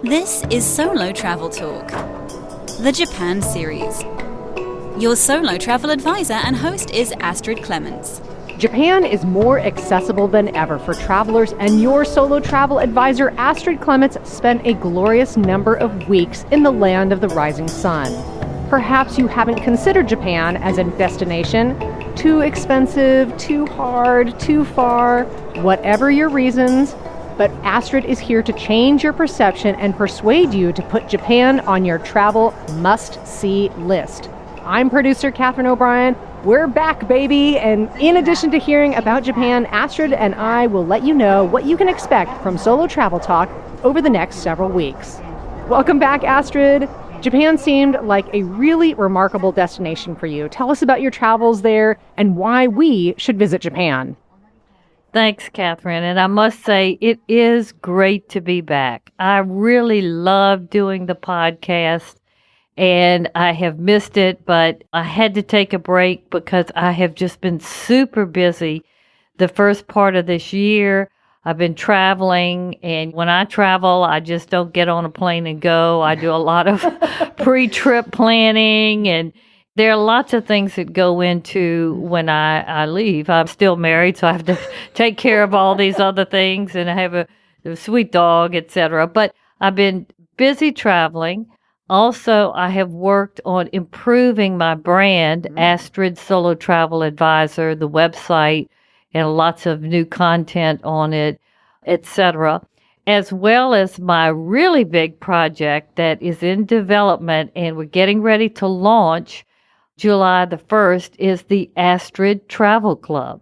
This is Solo Travel Talk, the Japan series. Your solo travel advisor and host is Astrid Clements. Japan is more accessible than ever for travelers, and your solo travel advisor, Astrid Clements, spent a glorious number of weeks in the land of the rising sun. Perhaps you haven't considered Japan as a destination. Too expensive, too hard, too far, whatever your reasons. But Astrid is here to change your perception and persuade you to put Japan on your travel must-see list. I'm producer Catherine O'Brien. We're back, baby! And in addition to hearing about Japan, Astrid and I will let you know what you can expect from Solo Travel Talk over the next several weeks. Welcome back, Astrid. Japan seemed like a really remarkable destination for you. Tell us about your travels there and why we should visit Japan. Thanks, Catherine. And I must say, it is great to be back. I really love doing the podcast, and I have missed it, but I had to take a break because I have just been super busy the first part of this year. I've been traveling, and when I travel, I just don't get on a plane and go. I do a lot of pre-trip planning, and there are lots of things that go into when I leave. I'm still married, so I have to take care of all these other things, and I have a sweet dog, etc. But I've been busy traveling. Also, I have worked on improving my brand, Astrid Solo Travel Advisor, the website, and lots of new content on it, etc., as well as my really big project that is in development and we're getting ready to launch July the 1st is the Astrid Travel Club.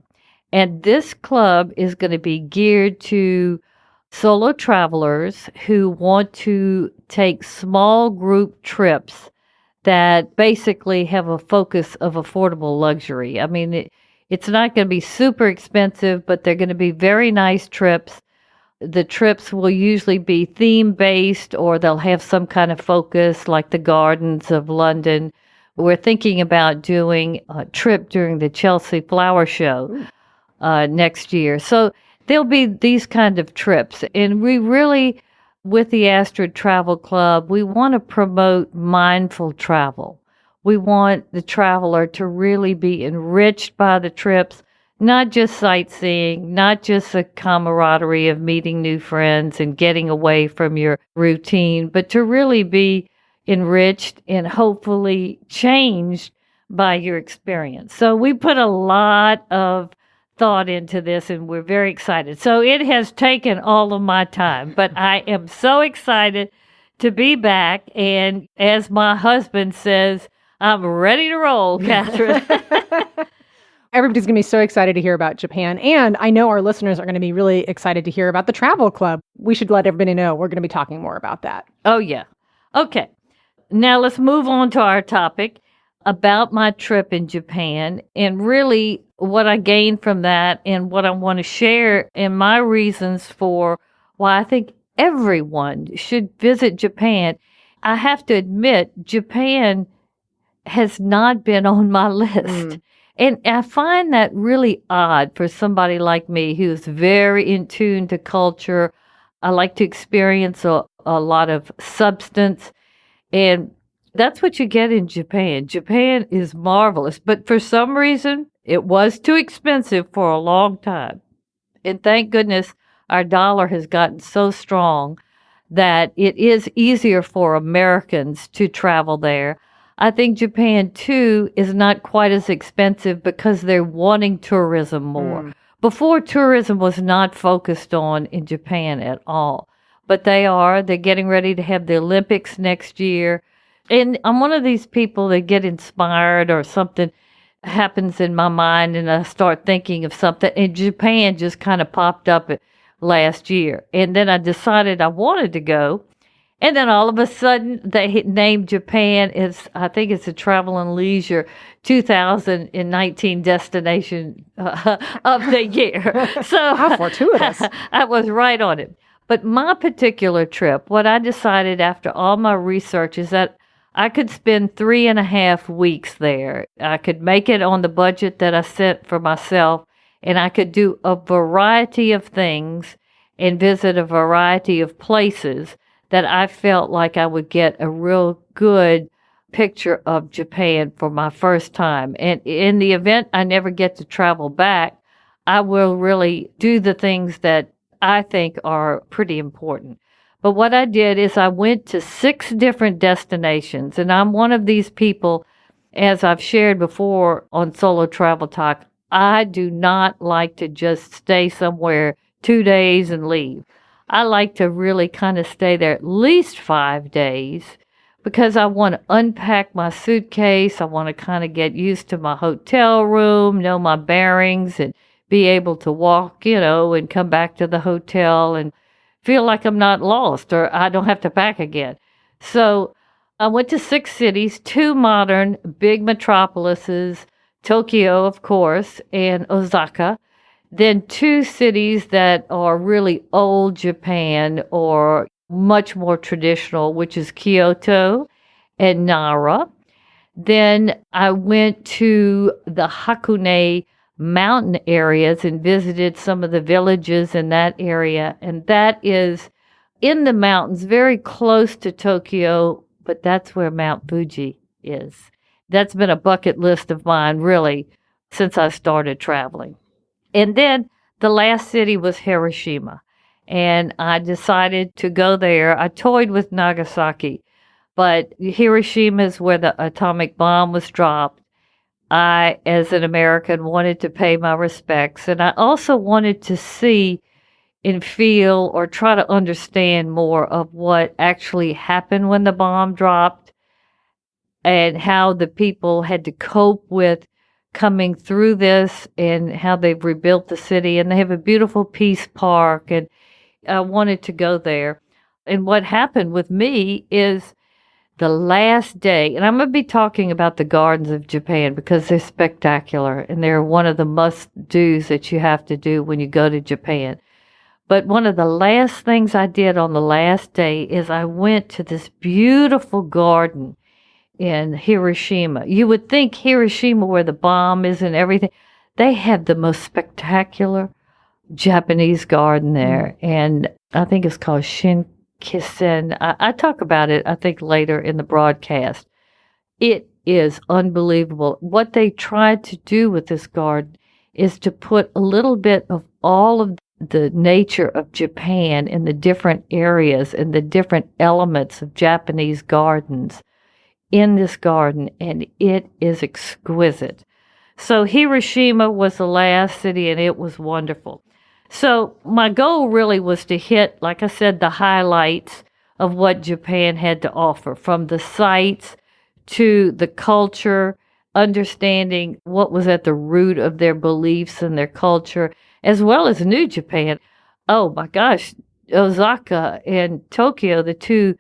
And this club is going to be geared to solo travelers who want to take small group trips that basically have a focus of affordable luxury. I mean, it's not going to be super expensive, but they're going to be very nice trips. The trips will usually be theme-based, or they'll have some kind of focus, like the Gardens of London. We're thinking about doing a trip during the Chelsea Flower Show next year. So there'll be these kind of trips. And we really, with the Astrid Travel Club, we want to promote mindful travel. We want the traveler to really be enriched by the trips, not just sightseeing, not just the camaraderie of meeting new friends and getting away from your routine, but to really be enriched and hopefully changed by your experience. So we put a lot of thought into this, and we're very excited. So it has taken all of my time, but I am so excited to be back. And as my husband says, I'm ready to roll, Catherine. Everybody's going to be so excited to hear about Japan. And I know our listeners are going to be really excited to hear about the travel club. We should let everybody know we're going to be talking more about that. Oh, yeah. Okay. Now let's move on to our topic about my trip in Japan and really what I gained from that and what I want to share and my reasons for why I think everyone should visit Japan. I have to admit, Japan has not been on my list. And I find that really odd for somebody like me who's very in tune to culture. I like to experience a lot of substance. And that's what you get in Japan. Japan is marvelous. But for some reason, it was too expensive for a long time. And thank goodness our dollar has gotten so strong that it is easier for Americans to travel there. I think Japan, too, is not quite as expensive because they're wanting tourism more. Before, tourism was not focused on in Japan at all. But they're getting ready to have the Olympics next year. And I'm one of these people that get inspired or something happens in my mind and I start thinking of something. And Japan just kind of popped up last year. And then I decided I wanted to go. And then all of a sudden they named Japan as, I think it's a Travel and Leisure 2019 destination of the year. So how fortuitous. I was right on it. But my particular trip, what I decided after all my research is that I could spend 3.5 weeks there. I could make it on the budget that I set for myself, and I could do a variety of things and visit a variety of places that I felt like I would get a real good picture of Japan for my first time. And in the event I never get to travel back, I will really do the things that I think are pretty important. But what I did is I went to 6 different destinations, and I'm one of these people, as I've shared before on Solo Travel Talk, I do not like to just stay somewhere 2 days and leave. I like to really kind of stay there at least 5 days because I want to unpack my suitcase. I want to kind of get used to my hotel room, know my bearings, and be able to walk, and come back to the hotel and feel like I'm not lost or I don't have to pack again. So I went to 6 cities, 2 modern big metropolises, Tokyo, of course, and Osaka. Then 2 cities that are really old Japan or much more traditional, which is Kyoto and Nara. Then I went to the Hakone mountain areas and visited some of the villages in that area. And that is in the mountains, very close to Tokyo, but that's where Mount Fuji is. That's been a bucket list of mine, really, since I started traveling. And then the last city was Hiroshima. And I decided to go there. I toyed with Nagasaki, but Hiroshima is where the atomic bomb was dropped. I, as an American, wanted to pay my respects. And I also wanted to see and feel or try to understand more of what actually happened when the bomb dropped and how the people had to cope with coming through this and how they've rebuilt the city. And they have a beautiful peace park. And I wanted to go there. And what happened with me is the last day, and I'm going to be talking about the gardens of Japan because they're spectacular and they're one of the must-dos that you have to do when you go to Japan. But one of the last things I did on the last day is I went to this beautiful garden in Hiroshima. You would think Hiroshima, where the bomb is and everything, they have the most spectacular Japanese garden there. And I think it's called Shinkisen. I talk about it, I think, later in the broadcast. It is unbelievable. What they tried to do with this garden is to put a little bit of all of the nature of Japan in the different areas and the different elements of Japanese gardens in this garden, and it is exquisite. So Hiroshima was the last city, and it was wonderful. So my goal really was to hit, like I said, the highlights of what Japan had to offer, from the sights to the culture, understanding what was at the root of their beliefs and their culture, as well as New Japan. Oh my gosh, Osaka and Tokyo, the 2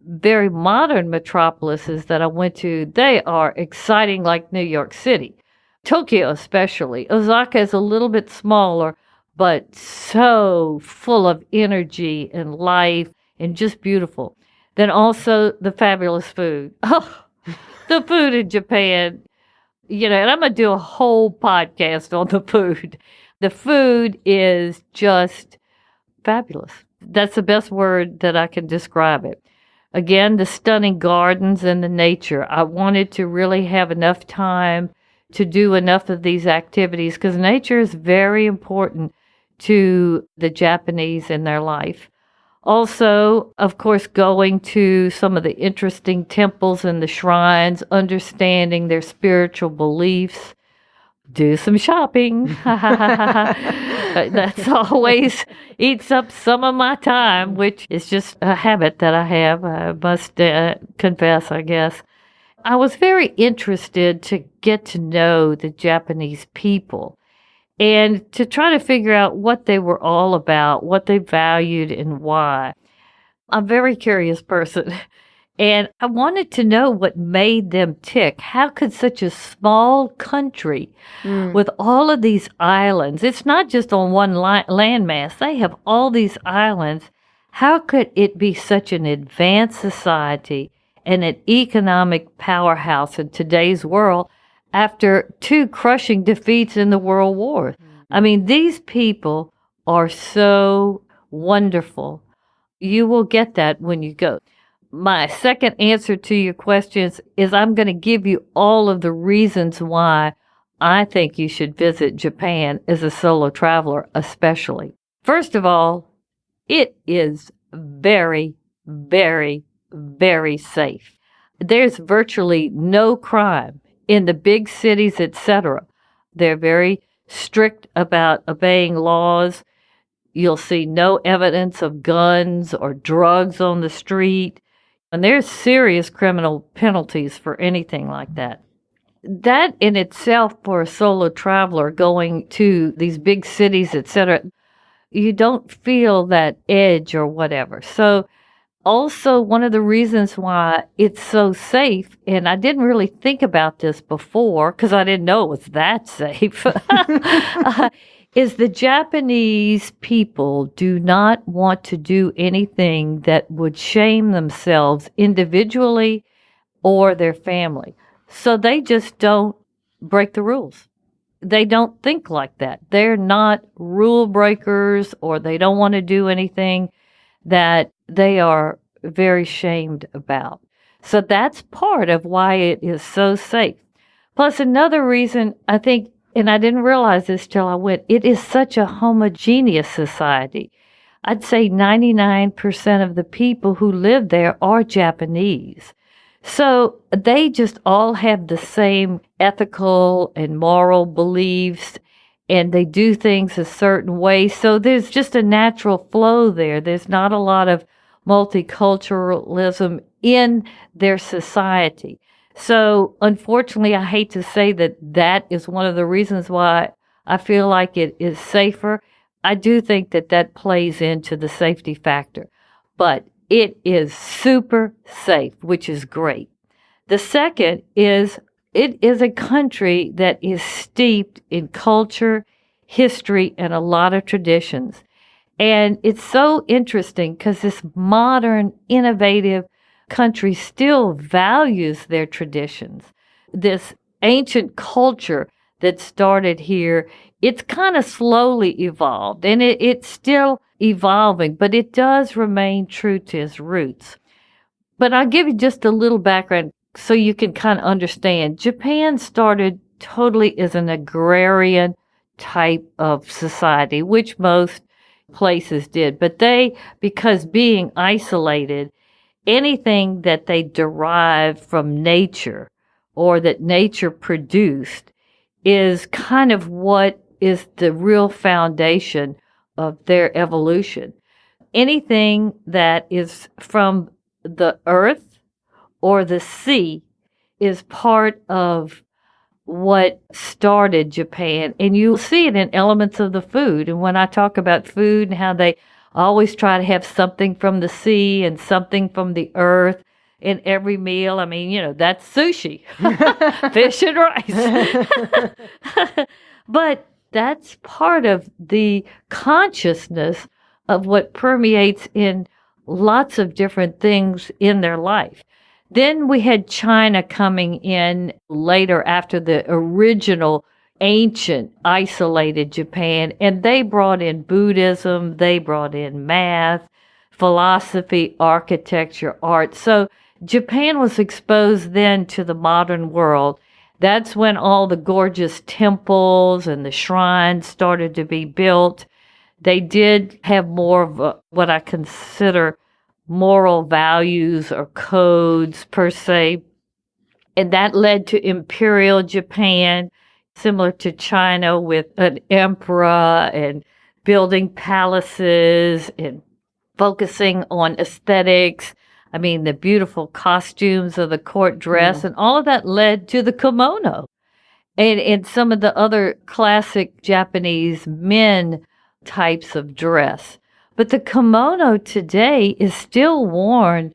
very modern metropolises that I went to, they are exciting like New York City. Tokyo especially. Osaka is a little bit smaller, but so full of energy and life and just beautiful. Then also the fabulous food. Oh, the food in Japan, and I'm going to do a whole podcast on the food. The food is just fabulous. That's the best word that I can describe it. Again, the stunning gardens and the nature. I wanted to really have enough time to do enough of these activities because nature is very important to the Japanese in their life. Also, of course, going to some of the interesting temples and the shrines, understanding their spiritual beliefs, do some shopping. That's always eats up some of my time, which is just a habit that I have. I must confess, I guess. I was very interested to get to know the Japanese people and to try to figure out what they were all about, what they valued, and why. I'm a very curious person. And I wanted to know what made them tick. How could such a small country with all of these islands, it's not just on one landmass, they have all these islands. How could it be such an advanced society and an economic powerhouse in today's world after 2 crushing defeats in the world war? I mean, these people are so wonderful. You will get that when you go. My second answer to your questions is I'm going to give you all of the reasons why I think you should visit Japan as a solo traveler, especially. First of all, it is very, very, very safe. There's virtually no crime in the big cities, etc. They're very strict about obeying laws. You'll see no evidence of guns or drugs on the street. And there's serious criminal penalties for anything like that. That in itself, for a solo traveler going to these big cities, etc., you don't feel that edge or whatever. So also one of the reasons why it's so safe, and I didn't really think about this before because I didn't know it was that safe, is the Japanese people do not want to do anything that would shame themselves individually or their family. So they just don't break the rules. They don't think like that. They're not rule breakers, or they don't want to do anything that they are very shamed about. So that's part of why it is so safe. Plus another reason, I think, and I didn't realize this till I went, it is such a homogeneous society. I'd say 99% of the people who live there are Japanese. So they just all have the same ethical and moral beliefs, and they do things a certain way. So there's just a natural flow there. There's not a lot of multiculturalism in their society. So unfortunately, I hate to say that that is one of the reasons why I feel like it is safer. I do think that that plays into the safety factor, but it is super safe, which is great. The second is it is a country that is steeped in culture, history, and a lot of traditions. And it's so interesting because this modern, innovative country still values their traditions. This ancient culture that started here, it's kind of slowly evolved, and it's still evolving, but it does remain true to its roots. But I'll give you just a little background so you can kind of understand. Japan started totally as an agrarian type of society, which most places did. But they, because being isolated, anything that they derived from nature or that nature produced is kind of what is the real foundation of their evolution. Anything that is from the earth or the sea is part of what started Japan. And you'll see it in elements of the food. And when I talk about food and how they always try to have something from the sea and something from the earth in every meal. I mean, that's sushi, fish and rice. But that's part of the consciousness of what permeates in lots of different things in their life. Then we had China coming in later after the original ancient isolated Japan, and they brought in Buddhism, they brought in math, philosophy, architecture, art. So Japan was exposed then to the modern world. That's when all the gorgeous temples and the shrines started to be built. They did have more of what I consider moral values or codes per se. And that led to Imperial Japan, similar to China, with an emperor and building palaces and focusing on aesthetics. I mean, the beautiful costumes of the court dress and all of that led to the kimono and some of the other classic Japanese men types of dress. But the kimono today is still worn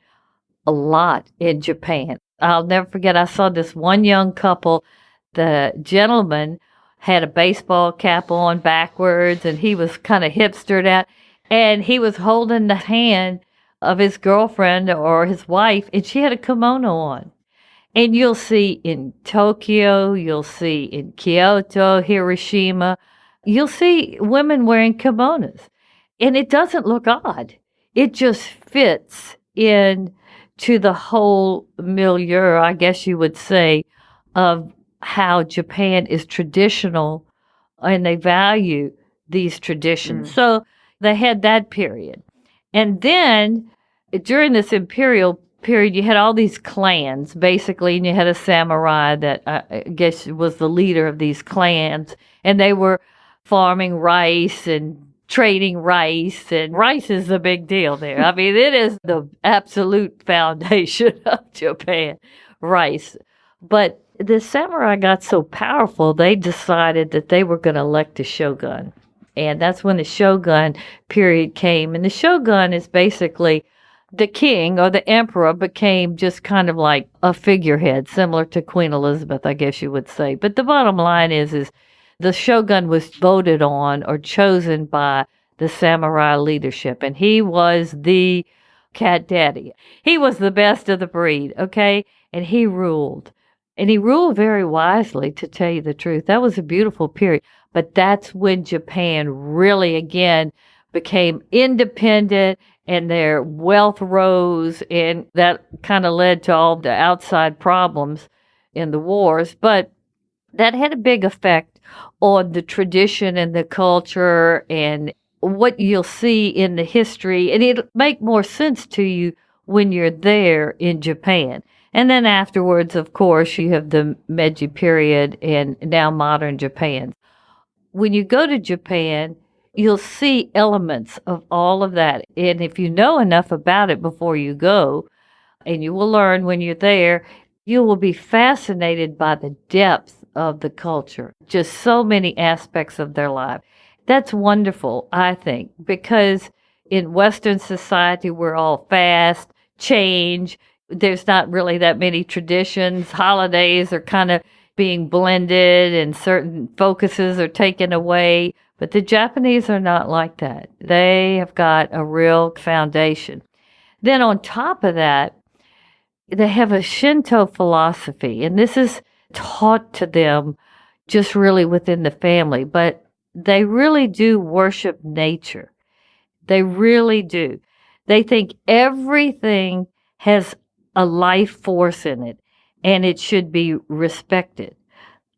a lot in Japan. I'll never forget, I saw this one young couple. The gentleman had a baseball cap on backwards, and he was kind of hipstered out, and he was holding the hand of his girlfriend or his wife, and she had a kimono on. And you'll see in Tokyo, you'll see in Kyoto, Hiroshima, you'll see women wearing kimonos. And it doesn't look odd. it just fits in to the whole milieu, I guess you would say, of how Japan is traditional and they value these traditions. So they had that period. And then during this imperial period, you had all these clans, basically, and you had a samurai that I guess was the leader of these clans, and they were farming rice and trading rice, and rice is the big deal there. I mean, it is the absolute foundation of Japan, rice. But the samurai got so powerful, they decided that they were going to elect a shogun. And that's when the shogun period came. And the shogun is basically the king or the emperor became just kind of like a figurehead, similar to Queen Elizabeth, I guess you would say. But the bottom line is the shogun was voted on or chosen by the samurai leadership. And he was the cat daddy. He was the best of the breed, okay? And he ruled. And he ruled very wisely, to tell you the truth. That was a beautiful period. But that's when Japan really, again, became independent and their wealth rose. And that kind of led to all the outside problems in the wars. But that had a big effect on the tradition and the culture and what you'll see in the history. And it'll make more sense to you when you're there in Japan. And then afterwards, of course, you have the Meiji period and now modern Japan. When you go to Japan, you'll see elements of all of that. And if you know enough about it before you go, and you will learn when you're there, you will be fascinated by the depth of the culture. Just so many aspects of their life. That's wonderful, I think, because in Western society, we're all fast, change. There's not really that many traditions. Holidays are kind of being blended and certain focuses are taken away. But the Japanese are not like that. They have got a real foundation. Then on top of that, they have a Shinto philosophy, and this is taught to them just really within the family. But they really do worship nature. They really do. They think everything has a life force in it, and it should be respected,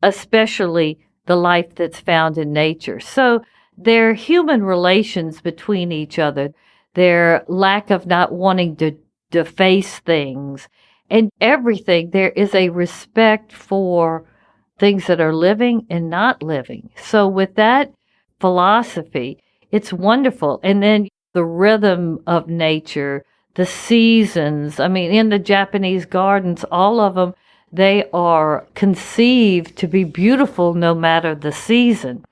especially the life that's found in nature. So their human relations between each other, their lack of not wanting to deface things, and everything, there is a respect for things that are living and not living. So with that philosophy, it's wonderful. And then the rhythm of nature, the seasons. I mean, in the Japanese gardens, all of them, they are conceived to be beautiful no matter the season.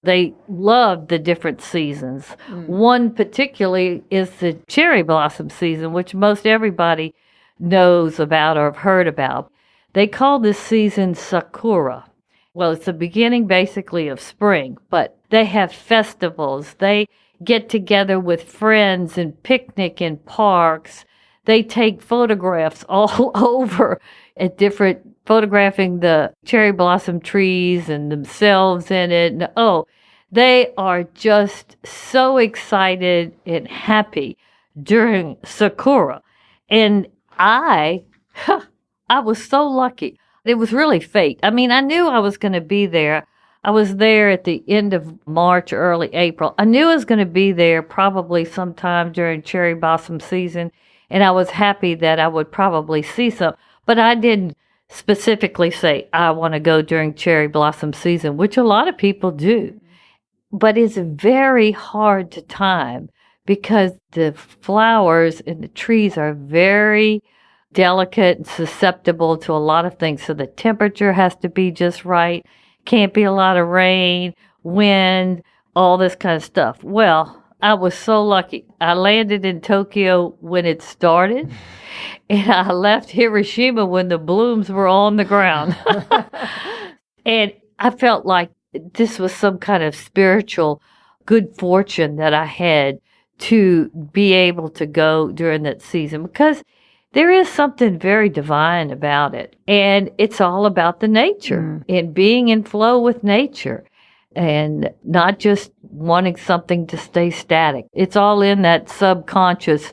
They love the different seasons. One particularly is the cherry blossom season, which most everybody knows about or have heard about. They call this season Sakura. Well, it's the beginning basically of spring, but they have festivals. They get together with friends and picnic in parks. They take photographs all over at different, photographing the cherry blossom trees and themselves in it. And, they are just so excited and happy during Sakura. And I was so lucky. It was really fate. I mean, I knew I was going to be there. I was there at the end of March, early April. I knew I was going to be there probably sometime during cherry blossom season, and I was happy that I would probably see some. But I didn't specifically say, I want to go during cherry blossom season, which a lot of people do. But it's very hard to time because the flowers and the trees are very delicate and susceptible to a lot of things. So the temperature has to be just right. Can't be a lot of rain, wind, all this kind of stuff. Well, I was so lucky. I landed in Tokyo when it started, and I left Hiroshima when the blooms were on the ground. And I felt like this was some kind of spiritual good fortune that I had to be able to go during that season, because there is something very divine about it. And it's all about the nature and being in flow with nature. and not just wanting something to stay static. It's all in that subconscious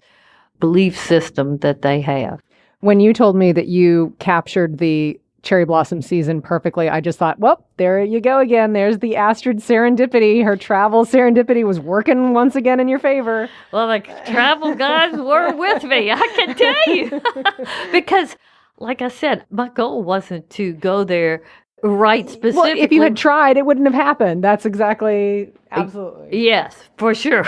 belief system that they have. When you told me that you captured the cherry blossom season perfectly, I just thought, well, there you go again. There's the Astrid serendipity. Her travel serendipity was working once again in your favor. Well, the travel guys were with me, I can tell you. Because, like I said, my goal wasn't to go there right specifically. Well, if you had tried, it wouldn't have happened. That's exactly, absolutely. Yes, for sure.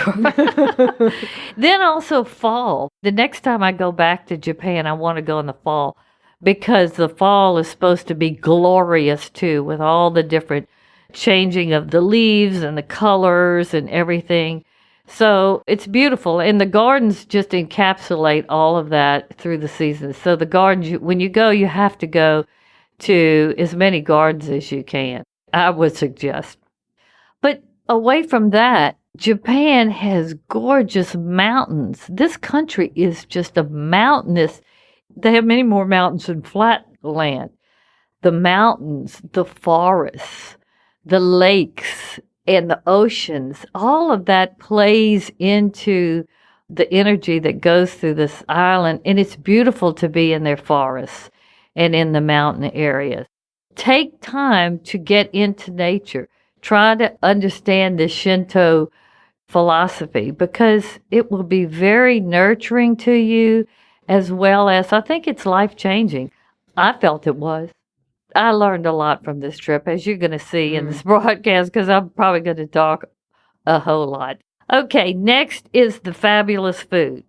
Then also fall. The next time I go back to Japan, I want to go in the fall, because the fall is supposed to be glorious too, with all the different changing of the leaves and the colors and everything. So it's beautiful. And the gardens just encapsulate all of that through the seasons. So the gardens, when you go, you have to go to as many gardens as you can, I would suggest. But away from that, Japan has gorgeous mountains. This country is just a mountainous. They have many more mountains than flat land. The mountains, the forests, the lakes, and the oceans, all of that plays into the energy that goes through this island. And it's beautiful to be in their forests and in the mountain areas. Take time to get into nature. Try to understand the Shinto philosophy, because it will be very nurturing to you, as well as I think it's life-changing. I felt it was. I learned a lot from this trip, as you're going to see in this broadcast, because I'm probably going to talk a whole lot. Okay, next is the fabulous food,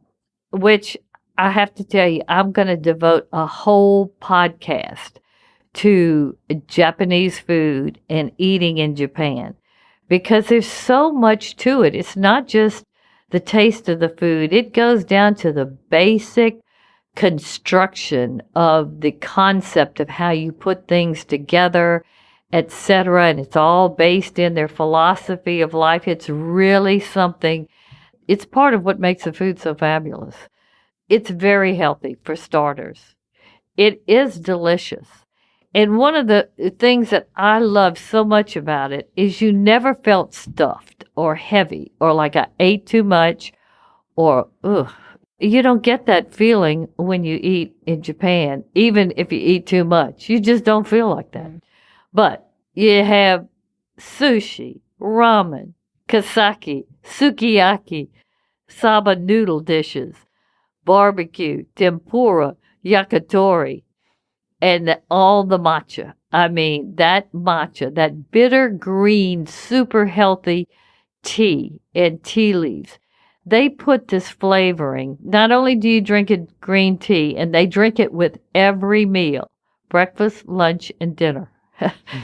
which I have to tell you, I'm going to devote a whole podcast to Japanese food and eating in Japan, because there's so much to it. It's not just the taste of the food. It goes down to the basic construction of the concept of how you put things together, etc. And it's all based in their philosophy of life. It's really something. It's part of what makes the food so fabulous. It's very healthy, for starters. It is delicious. And one of the things that I love so much about it is you never felt stuffed or heavy or like I ate too much or, ugh. You don't get that feeling when you eat in Japan, even if you eat too much. You just don't feel like that. But you have sushi, ramen, kasaki, sukiyaki, saba noodle dishes, barbecue, tempura, yakitori, and all the matcha. I mean, that matcha, that bitter green, super healthy tea and tea leaves. They put this flavoring. Not only do you drink it green tea, and they drink it with every meal, breakfast, lunch, and dinner.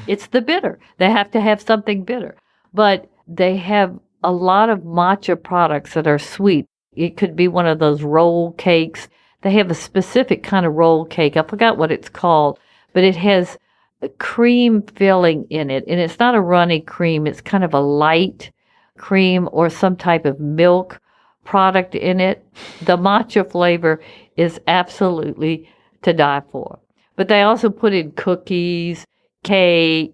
It's the bitter. They have to have something bitter. But they have a lot of matcha products that are sweet. It could be one of those roll cakes. They have a specific kind of roll cake. I forgot what it's called, but it has a cream filling in it. And it's not a runny cream. It's kind of a light cream or some type of milk product in it. The matcha flavor is absolutely to die for. But they also put in cookies, cake,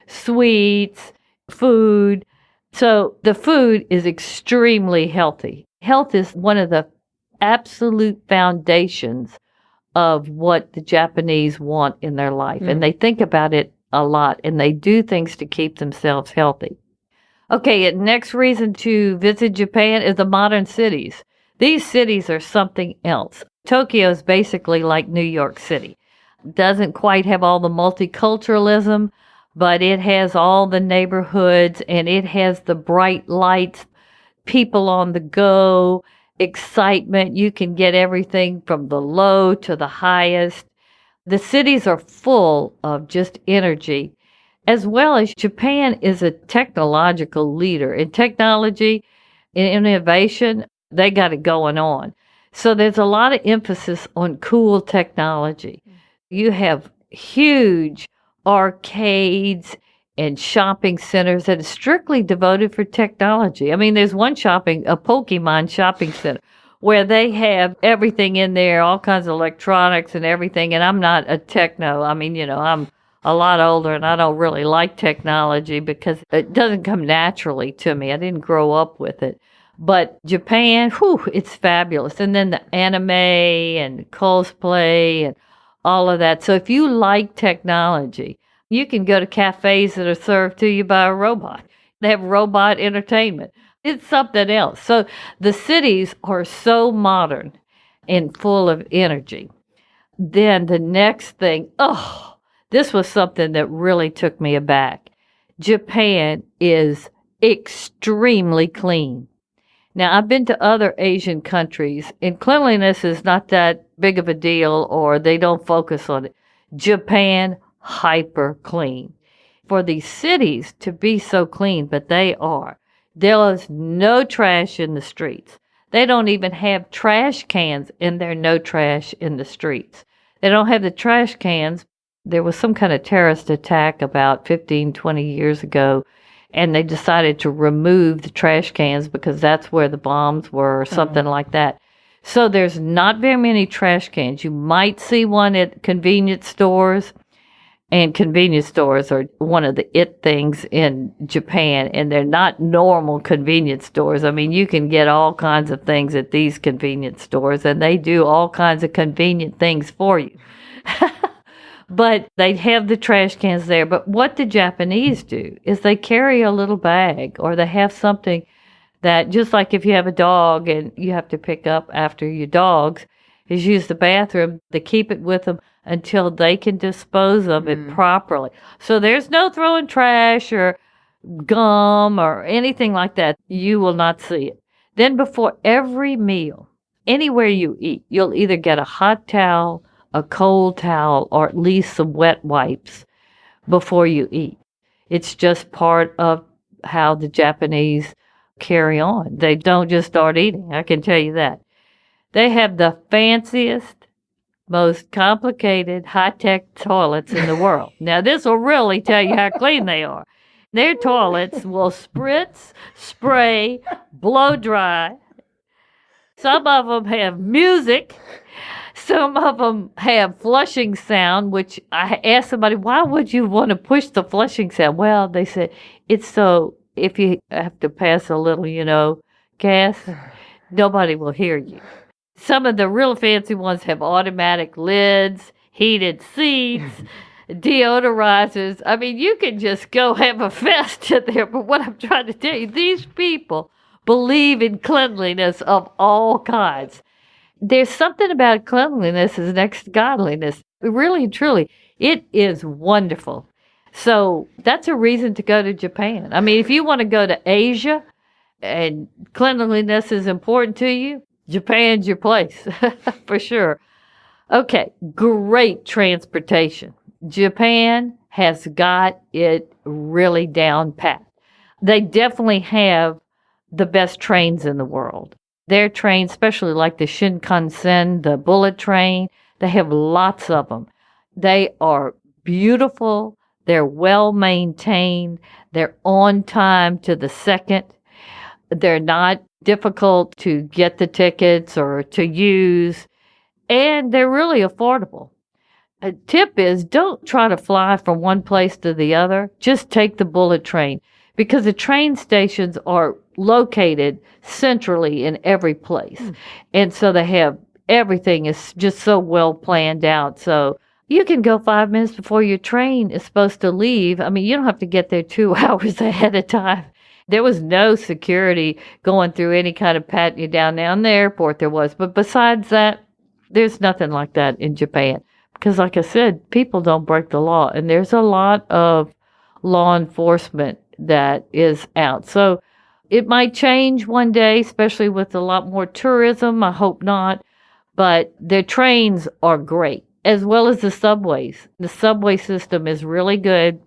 sweets, food. So the food is extremely healthy. Health is one of the absolute foundations of what the Japanese want in their life. And they think about it a lot, and they do things to keep themselves healthy. Okay, the next reason to visit Japan is the modern cities. These cities are something else. Tokyo is basically like New York City. Doesn't quite have all the multiculturalism, but it has all the neighborhoods, and it has the bright lights, people on the go, excitement. You can get everything from the low to the highest. The cities are full of just energy. As well as Japan is a technological leader. In technology, in innovation, they got it going on. So there's a lot of emphasis on cool technology. You have huge arcades and shopping centers that are strictly devoted for technology. I mean, there's one a Pokemon shopping center, where they have everything in there, all kinds of electronics and everything. And I'm not a techno. I mean, I'm a lot older, and I don't really like technology because it doesn't come naturally to me. I didn't grow up with it. But Japan, it's fabulous. And then the anime and cosplay and all of that. So if you like technology, you can go to cafes that are served to you by a robot. They have robot entertainment. It's something else. So the cities are so modern and full of energy. Then the next thing, this was something that really took me aback. Japan is extremely clean. Now, I've been to other Asian countries, and cleanliness is not that big of a deal, or they don't focus on it. Japan, hyper clean. For these cities to be so clean, but they are. There is no trash in the streets. They don't even have trash cans, and there are no trash in the streets. They don't have the trash cans. There was some kind of terrorist attack about 15, 20 years ago, and they decided to remove the trash cans because that's where the bombs were or something like that. So there's not very many trash cans. You might see one at convenience stores, and convenience stores are one of the it things in Japan, and they're not normal convenience stores. I mean, you can get all kinds of things at these convenience stores, and they do all kinds of convenient things for you. But they have the trash cans there. But what the Japanese do is they carry a little bag, or they have something that, just like if you have a dog and you have to pick up after your dogs, is use the bathroom. They keep it with them until they can dispose of it properly. So there's no throwing trash or gum or anything like that. You will not see it. Then before every meal, anywhere you eat, you'll either get a hot towel, a cold towel, or at least some wet wipes before you eat. It's just part of how the Japanese carry on. They don't just start eating, I can tell you that. They have the fanciest, most complicated, high-tech toilets in the world. Now, this will really tell you how clean they are. Their toilets will spritz, spray, blow dry. Some of them have music. Some of them have flushing sound, which I asked somebody, why would you want to push the flushing sound? Well, they said, it's so if you have to pass a little, gas, nobody will hear you. Some of the real fancy ones have automatic lids, heated seats, deodorizers. I mean, you can just go have a fest in there. But what I'm trying to tell you, these people believe in cleanliness of all kinds. There's something about cleanliness is next to godliness. Really and truly, it is wonderful. So that's a reason to go to Japan. I mean, if you want to go to Asia and cleanliness is important to you, Japan's your place, for sure. Okay, great transportation. Japan has got it really down pat. They definitely have the best trains in the world. Their trains, especially like the Shinkansen, the bullet train, they have lots of them. They are beautiful. They're well maintained. They're on time to the second. They're not difficult to get the tickets or to use, and they're really affordable. A tip is don't try to fly from one place to the other. Just take the bullet train, because the train stations are located centrally in every place. And so they have everything is just so well planned out. So you can go 5 minutes before your train is supposed to leave. I mean, you don't have to get there 2 hours ahead of time. There was no security going through any kind of patting you down. Now, in the airport there was. But besides that, there's nothing like that in Japan. Because like I said, people don't break the law. And there's a lot of law enforcement that is out. So it might change one day, especially with a lot more tourism. I hope not. But their trains are great, as well as the subways. The subway system is really good.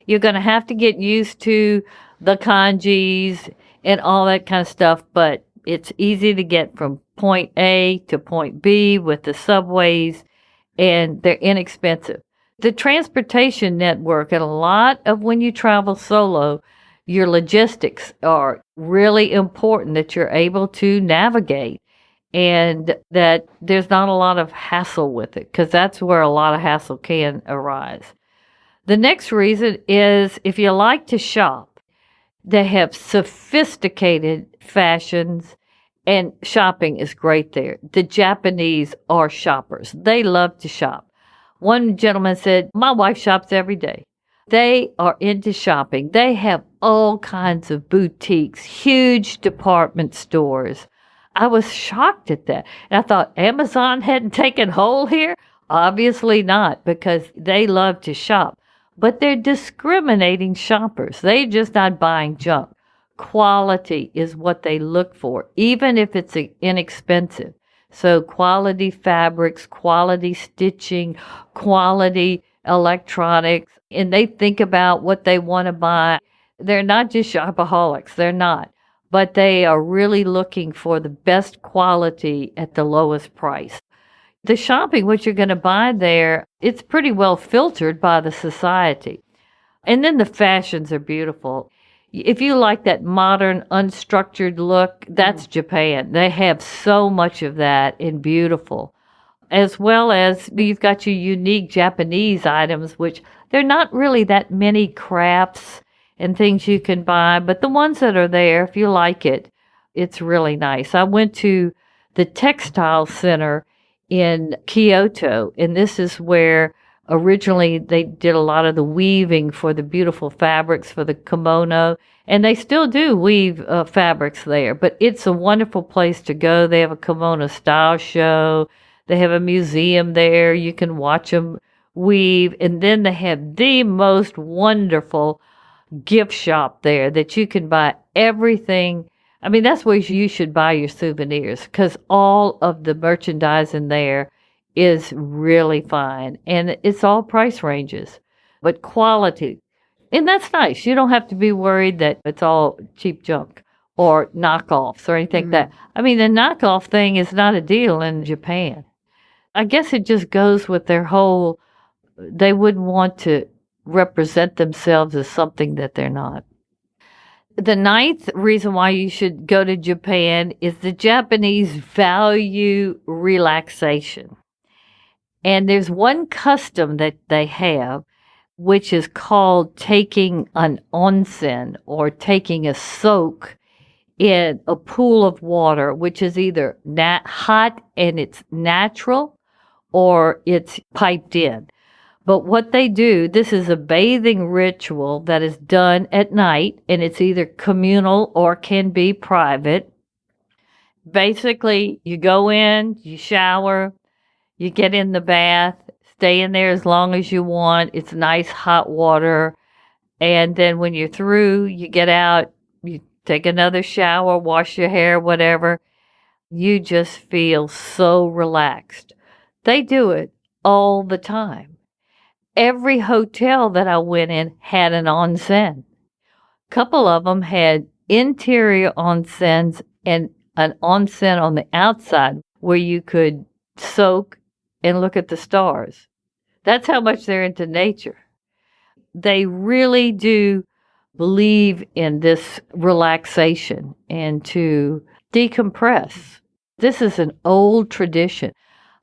You're going to have to get used to the kanjis and all that kind of stuff, but it's easy to get from point A to point B with the subways, and they're inexpensive. The transportation network, and a lot of when you travel solo, your logistics are really important, that you're able to navigate and that there's not a lot of hassle with it, because that's where a lot of hassle can arise. The next reason is if you like to shop, they have sophisticated fashions, and shopping is great there. The Japanese are shoppers. They love to shop. One gentleman said, my wife shops every day. They are into shopping. They have all kinds of boutiques, huge department stores. I was shocked at that. And I thought, Amazon hadn't taken hold here? Obviously not, because they love to shop. But they're discriminating shoppers. They're just not buying junk. Quality is what they look for, even if it's inexpensive. So quality fabrics, quality stitching, quality electronics, and they think about what they want to buy. They're not just shopaholics. They're not. But they are really looking for the best quality at the lowest price. The shopping, what you're going to buy there, it's pretty well filtered by the society. And then the fashions are beautiful. If you like that modern, unstructured look, that's Japan. They have so much of that and beautiful. As well as you've got your unique Japanese items, which there are not really that many crafts and things you can buy. But the ones that are there, if you like it, it's really nice. I went to the textile center in Kyoto, and this is where originally they did a lot of the weaving for the beautiful fabrics for the kimono, and they still do weave fabrics there, but it's a wonderful place to go. They have a kimono style show. They have a museum there. You can watch them weave, and then they have the most wonderful gift shop there that you can buy everything. I mean, that's where you should buy your souvenirs, because all of the merchandise in there is really fine. And it's all price ranges, but quality. And that's nice. You don't have to be worried that it's all cheap junk or knockoffs or anything like that. I mean, the knockoff thing is not a deal in Japan. I guess it just goes with their whole, they wouldn't want to represent themselves as something that they're not. The ninth reason why you should go to Japan is the Japanese value relaxation. And there's one custom that they have, which is called taking an onsen or taking a soak in a pool of water, which is either hot and it's natural or it's piped in. But what they do, this is a bathing ritual that is done at night, and it's either communal or can be private. Basically, you go in, you shower, you get in the bath, stay in there as long as you want. It's nice hot water. And then when you're through, you get out, you take another shower, wash your hair, whatever. You just feel so relaxed. They do it all the time. Every hotel that I went in had an onsen. A couple of them had interior onsens and an onsen on the outside where you could soak and look at the stars. That's how much they're into nature. They really do believe in this relaxation and to decompress. This is an old tradition.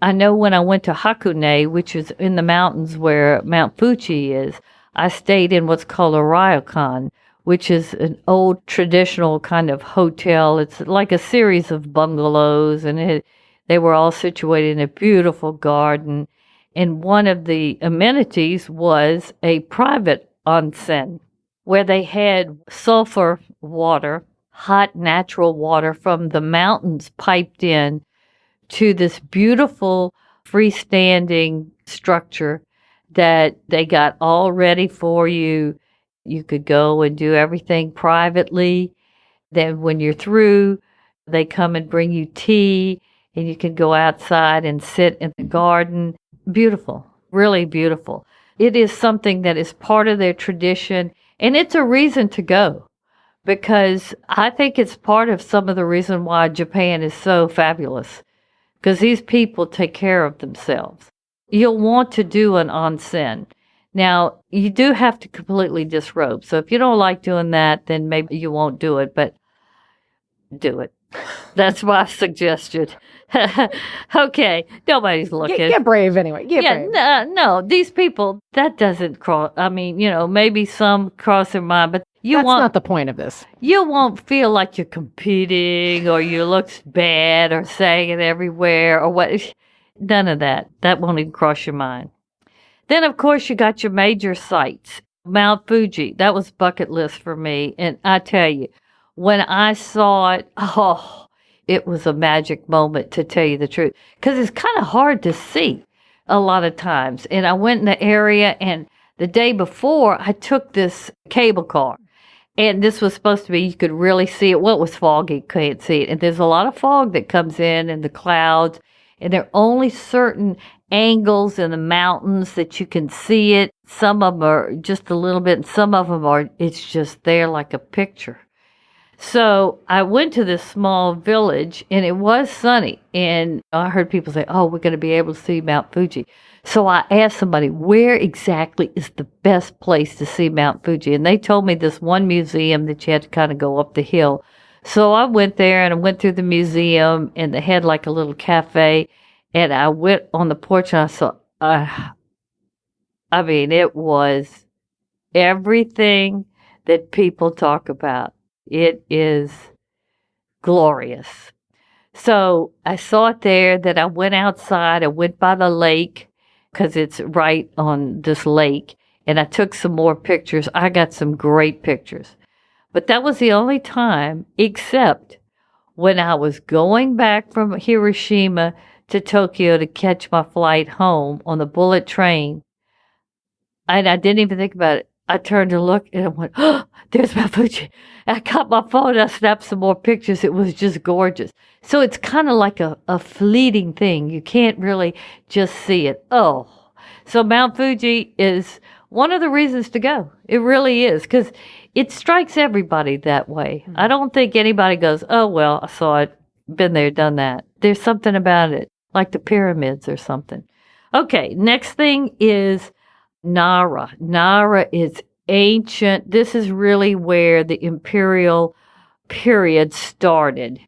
I know when I went to Hakone, which is in the mountains where Mount Fuji is, I stayed in what's called a ryokan, which is an old traditional kind of hotel. It's like a series of bungalows, and they were all situated in a beautiful garden. And one of the amenities was a private onsen where they had sulfur water, hot natural water from the mountains piped in to this beautiful freestanding structure that they got all ready for you. You could go and do everything privately. Then when you're through, they come and bring you tea, and you can go outside and sit in the garden. Beautiful, really beautiful. It is something that is part of their tradition, and it's a reason to go, because I think it's part of some of the reason why Japan is so fabulous. Because these people take care of themselves. You'll want to do an onsen. Now, you do have to completely disrobe. So if you don't like doing that, then maybe you won't do it, but do it. That's my suggestion. Okay, nobody's looking. Get brave anyway. Get brave. No, these people, that doesn't cross. I mean, maybe some cross their mind, but That's not the point of this. You won't feel like you're competing or you look bad or saying it everywhere or what. None of that. That won't even cross your mind. Then, of course, you got your major sites. Mount Fuji, that was bucket list for me. And I tell you, when I saw it, it was a magic moment, to tell you the truth. Because it's kind of hard to see a lot of times. And I went in the area, and the day before, I took this cable car. And this was supposed to be, you could really see it. Well, it was foggy, you couldn't see it. And there's a lot of fog that comes in the clouds. And there are only certain angles in the mountains that you can see it. Some of them are just a little bit, and some of them are, it's just there like a picture. So I went to this small village, and it was sunny. And I heard people say, oh, we're going to be able to see Mount Fuji. So I asked somebody, where exactly is the best place to see Mount Fuji? And they told me this one museum that you had to kind of go up the hill. So I went there, and I went through the museum, and they had like a little cafe. And I went on the porch, and I saw, it was everything that people talk about. It is glorious. So I saw it there, that I went outside. I went by the lake, because it's right on this lake, and I took some more pictures. I got some great pictures. But that was the only time, except when I was going back from Hiroshima to Tokyo to catch my flight home on the bullet train. And I didn't even think about it. I turned to look, and I went, oh, there's Mount Fuji. I got my phone, I snapped some more pictures. It was just gorgeous. So it's kind of like a fleeting thing. You can't really just see it. Oh, so Mount Fuji is one of the reasons to go. It really is, because it strikes everybody that way. I don't think anybody goes, oh, well, I saw it, been there, done that. There's something about it, like the pyramids or something. Okay, next thing is Nara. Nara is ancient. This is really where the imperial period started.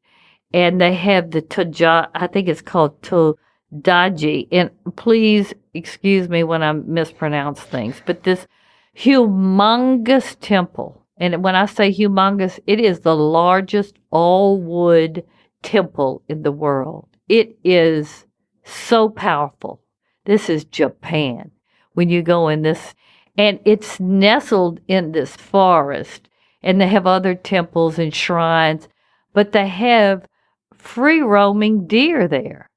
And they have the I think it's called Todaji. And please excuse me when I mispronounce things, but this humongous temple. And when I say humongous, it is the largest all-wood temple in the world. It is so powerful. This is Japan. When you go in this, and it's nestled in this forest, and they have other temples and shrines, but they have free-roaming deer there.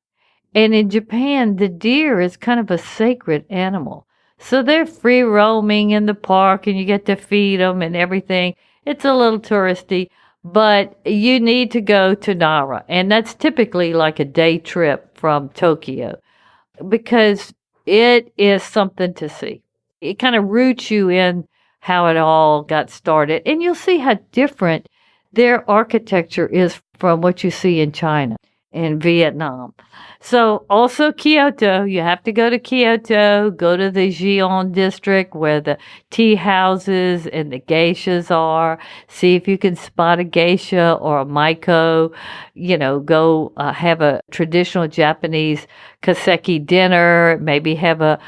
And in Japan, the deer is kind of a sacred animal. So they're free-roaming in the park, and you get to feed them and everything. It's a little touristy, but you need to go to Nara, and that's typically like a day trip from Tokyo, because it is something to see. It kind of roots you in how it all got started. And you'll see how different their architecture is from what you see in China and Vietnam. So also Kyoto, you have to go to Kyoto, go to the Gion district where the tea houses and the geishas are. See if you can spot a geisha or a maiko. Go have a traditional Japanese kaseki dinner, maybe have a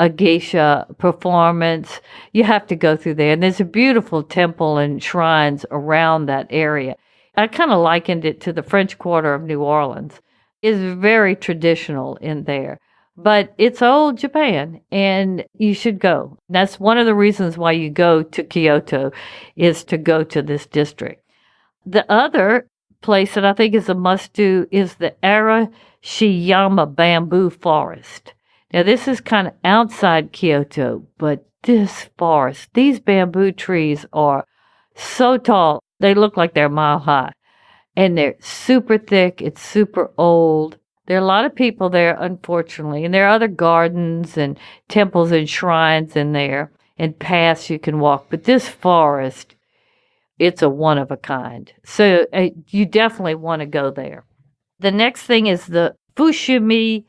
geisha performance. You have to go through there. And there's a beautiful temple and shrines around that area. I kind of likened it to the French Quarter of New Orleans. It's very traditional in there, but it's old Japan, and you should go. That's one of the reasons why you go to Kyoto, is to go to this district. The other place that I think is a must-do is the Arashiyama bamboo forest. Now, this is kind of outside Kyoto, but this forest, these bamboo trees are so tall, they look like they're mile high. And they're super thick. It's super old. There are a lot of people there, unfortunately. And there are other gardens and temples and shrines in there and paths you can walk. But this forest, it's a one of a kind. So you definitely want to go there. The next thing is the Fushimi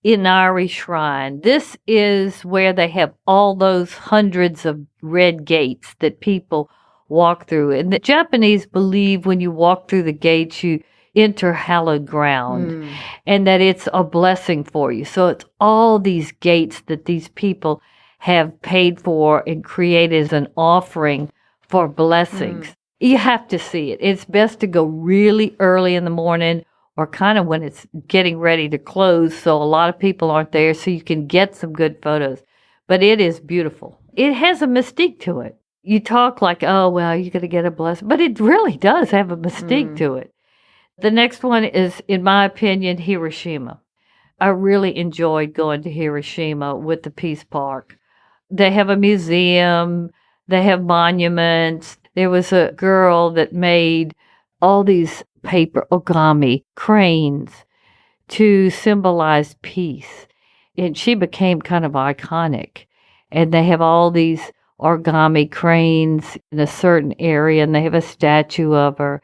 Inari Shrine. This is where they have all those hundreds of red gates that people walk through. And the Japanese believe when you walk through the gates, you enter hallowed ground and that it's a blessing for you. So it's all these gates that these people have paid for and created as an offering for blessings. You have to see it. It's best to go really early in the morning or kind of when it's getting ready to close, so a lot of people aren't there, so you can get some good photos. But it is beautiful. It has a mystique to it. You talk like, oh, well, you're going to get a blessing, but it really does have a mystique to it. The next one is, in my opinion, Hiroshima. I really enjoyed going to Hiroshima with the Peace Park. They have a museum. They have monuments. There was a girl that made all these paper origami cranes to symbolize peace. And she became kind of iconic. And they have all these origami cranes in a certain area, and they have a statue of her.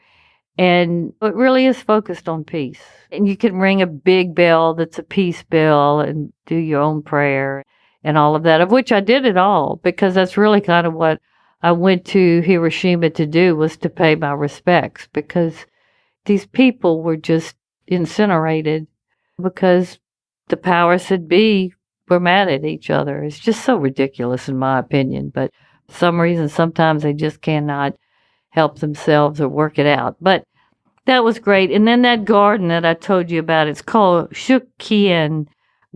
And it really is focused on peace. And you can ring a big bell that's a peace bell and do your own prayer and all of that, of which I did it all, because that's really kind of what I went to Hiroshima to do, was to pay my respects, because these people were just incinerated because the powers that be were mad at each other. It's just so ridiculous in my opinion, but for some reason sometimes they just cannot help themselves or work it out. But that was great. And then that garden that I told you about, it's called Shukien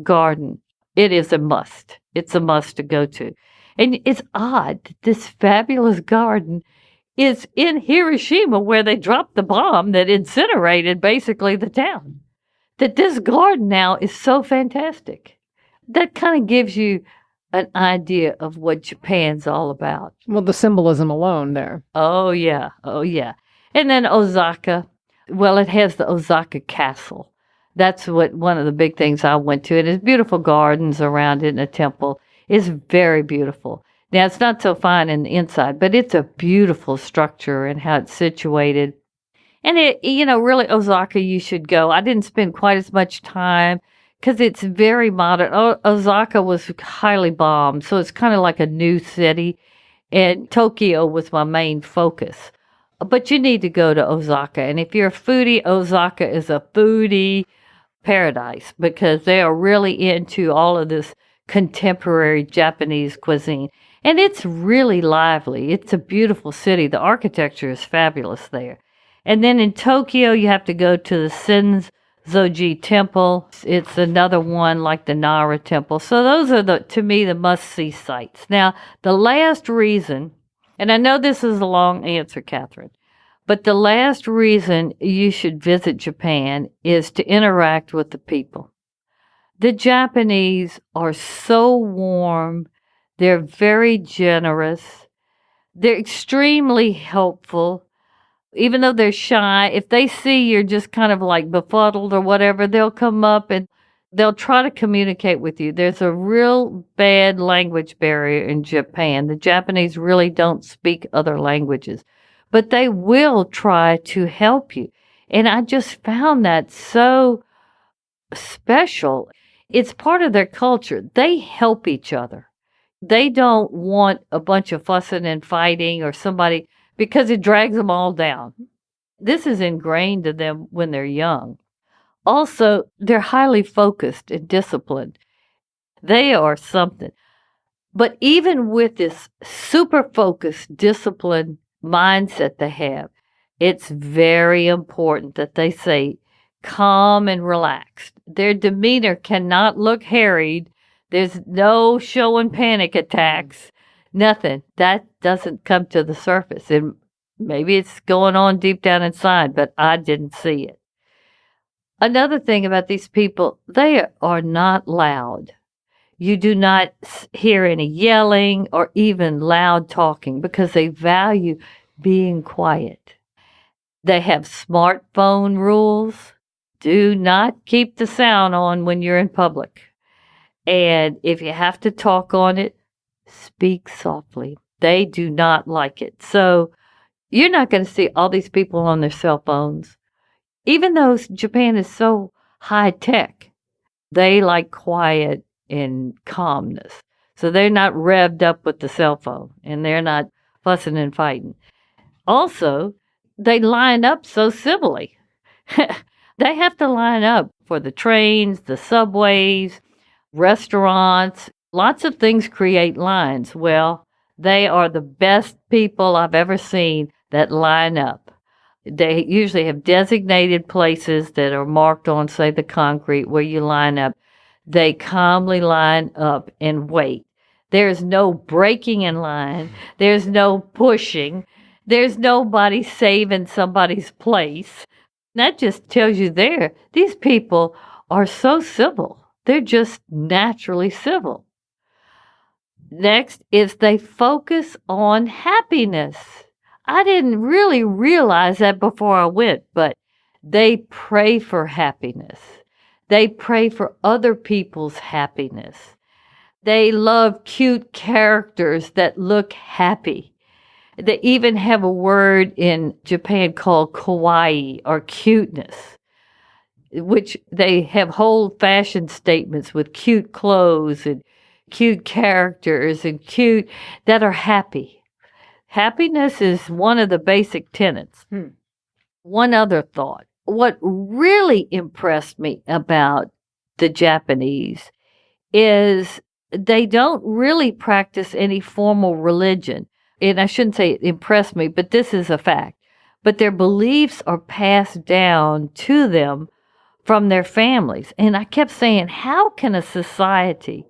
Garden. It is a must. It's a must to go to. And it's odd that this fabulous garden is in Hiroshima, where they dropped the bomb that incinerated basically the town. That this garden now is so fantastic. That kind of gives you an idea of what Japan's all about. Well, the symbolism alone there. Oh, yeah. Oh, yeah. And then Osaka. Well, it has the Osaka Castle. That's what one of the big things I went to. It has beautiful gardens around it and a temple. It's very beautiful. Now, it's not so fine in the inside, but it's a beautiful structure and how it's situated. And it, really, Osaka, you should go. I didn't spend quite as much time because it's very modern. Osaka was highly bombed, so it's kind of like a new city. And Tokyo was my main focus. But you need to go to Osaka. And if you're a foodie, Osaka is a foodie paradise because they are really into all of this contemporary Japanese cuisine. And it's really lively. It's a beautiful city. The architecture is fabulous there. And then in Tokyo, you have to go to the Senzoji Temple. It's another one like the Nara Temple. So those are, to me, the must-see sites. Now, the last reason, and I know this is a long answer, Catherine, but the last reason you should visit Japan is to interact with the people. The Japanese are so warm. They're very generous. They're extremely helpful. Even though they're shy, if they see you're just kind of like befuddled or whatever, they'll come up and they'll try to communicate with you. There's a real bad language barrier in Japan. The Japanese really don't speak other languages, but they will try to help you. And I just found that so special. It's part of their culture. They help each other. They don't want a bunch of fussing and fighting or somebody, because it drags them all down. This is ingrained in them when they're young. Also, they're highly focused and disciplined. They are something. But even with this super focused, disciplined mindset they have, it's very important that they say calm and relaxed. Their demeanor cannot look harried. There's no showing panic attacks. Nothing. That doesn't come to the surface. And maybe it's going on deep down inside, but I didn't see it. Another thing about these people, they are not loud. You do not hear any yelling or even loud talking because they value being quiet. They have smartphone rules. Do not keep the sound on when you're in public. And if you have to talk on it, speak softly. They do not like it. So you're not going to see all these people on their cell phones. Even though Japan is so high tech, they like quiet and calmness. So they're not revved up with the cell phone and they're not fussing and fighting. Also, they line up so civilly. They have to line up for the trains, the subways, restaurants. Lots of things create lines. Well, they are the best people I've ever seen that line up. They usually have designated places that are marked on, say, the concrete where you line up. They calmly line up and wait. There's no breaking in line. There's no pushing. There's nobody saving somebody's place. That just tells you these people are so civil. They're just naturally civil. Next is they focus on happiness. I didn't really realize that before I went, but they pray for happiness. They pray for other people's happiness. They love cute characters that look happy. They even have a word in Japan called kawaii, or cuteness, which they have whole fashion statements with cute clothes and cute characters and cute that are happy. Happiness is one of the basic tenets. One other thought. What really impressed me about the Japanese is they don't really practice any formal religion. And I shouldn't say it impressed me, but this is a fact. But their beliefs are passed down to them from their families. And I kept saying, how can a society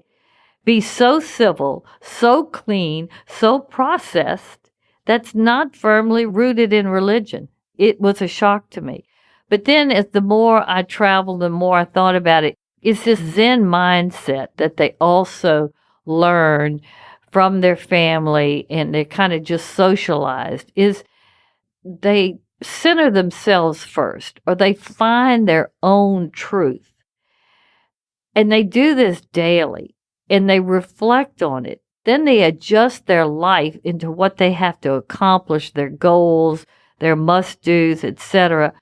be so civil, so clean, so processed, that's not firmly rooted in religion? It was a shock to me. But then as the more I traveled, the more I thought about it, it's this Zen mindset that they also learn from their family, and they're kind of just socialized, is they center themselves first, or they find their own truth. And they do this daily, and they reflect on it. Then they adjust their life into what they have to accomplish, their goals, their must-dos, etc.,